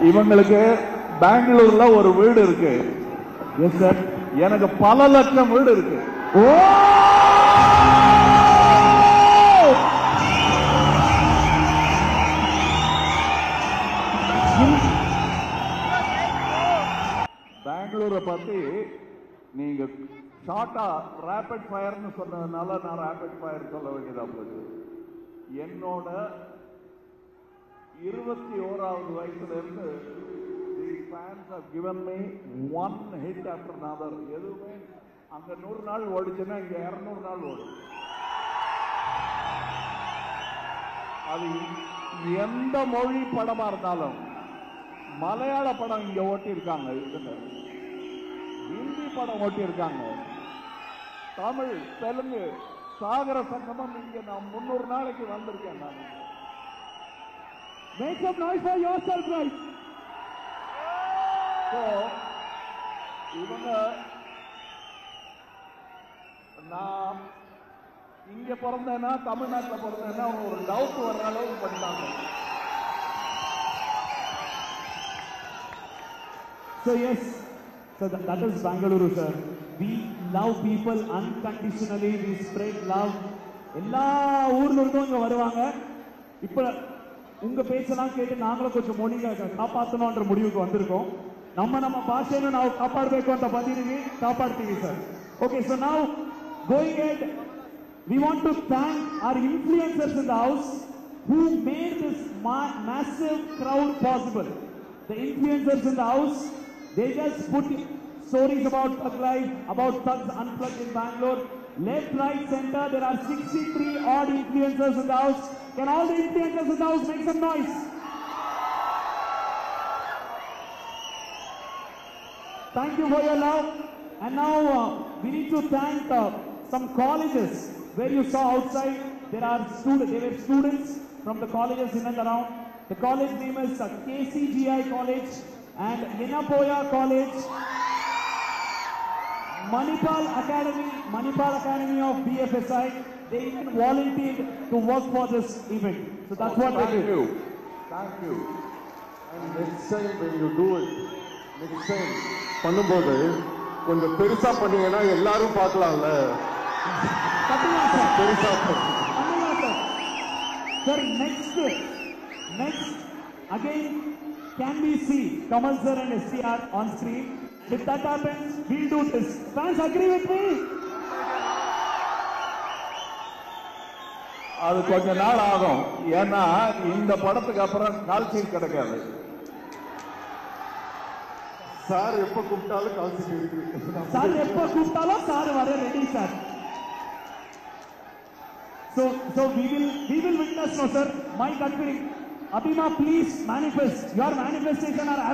இவங்களுக்கு பெங்களூர்ல ஒரு வீடு இருக்கு. Yes sir. எனக்கு பல லட்சம் வீடு இருக்கு. ஓ பெங்களூரை பத்தி நீங்க ஷார்ட்டா ரேபிட் ஃபயர்னு சொன்னதுனால நான் ரேபிட் ஃபயர் சொல்ல வேண்டியதா போச்சு. என்னோட 21வது வயசுல இருந்து these fans have given me one hit after another. எதுவுமே அங்க 100 நாள் ஓடிச்சுன்னா இங்க 200 நாள் ஓடும். அது எந்த மொழி படமா இருந்தாலும், மலையாள படம் இங்க ஓட்டி இருக்காங்க, ஹிந்தி படம் ஓட்டி இருக்காங்க, தமிழ், தெலுங்கு, சாகர சங்கமம் இங்க நான் 300 நாளைக்கு வந்திருக்கேன். நான் Make some noise for yourself, guys. So, இவங்க நான் இங்க பிறந்தேன்னா, தமிழ்நாட்டில் பிறந்தேன்னா ஒரு டவுட் வர்ற அளவுக்கு பண்ணாங்க. So yes, so that is Bangalore, sir. We love people unconditionally. We spread love. எல்லா ஊர்ல இருந்தும் இங்க வருவாங்க. இப்ப உங்க பேச்செல்லாம் கேட்டு நாங்களும் கொஞ்சம் மொழியை காப்பாற்றணும்ன்ற முடிவுக்கு வந்திருக்கோம். நம்ம ಭಾಷೆಯನ್ನು ನಾವು ಕಾಪಾಡಬೇಕು ಅಂತ ಬಂದಿದ್ದೀವಿ, ಕಾಪಾಡ್ತೀವಿ sir. Okay, so now going ahead, we want to thank our influencers in the house who made this massive crowd possible. The influencers in the house, they just put stories about Thug Life, about Thugs Unplugged in Bangalore. Left, right, center, there are 63 odd influencers in the house. Can all the influencers in the house make some noise? Thank you for your love. And now we need to thank some colleges where you saw outside. There were students from the colleges in and around. The college name is KCGI College and Yenapoya College. Manipal Academy of BFSI, they even volunteered to work for this event. So that's what they do. Thank you. And next time when you do it, next time பண்ணும்போது கொஞ்சம் பெருசா பண்ணீங்கன்னா எல்லாரும் பார்க்கலாம்ல. பெருசா Sir, next again, can we see Kamal sir and STR on screen? If that happens, we'll do this. Fans agree with me? அது கொஞ்ச நாள் ஆகும். ஏன்னா இந்த படத்துக்கு அப்புறம் கால் சீட் கிடைக்காது. சார் எப்ப கூப்பிட்டாலும் கால் சீட் இருக்கு. சார் எப்ப கூப்பிட்டாலும் சார் வர ready sir. So we will witness, no sir. My gut feeling. Abhima, please manifest. Your manifestation are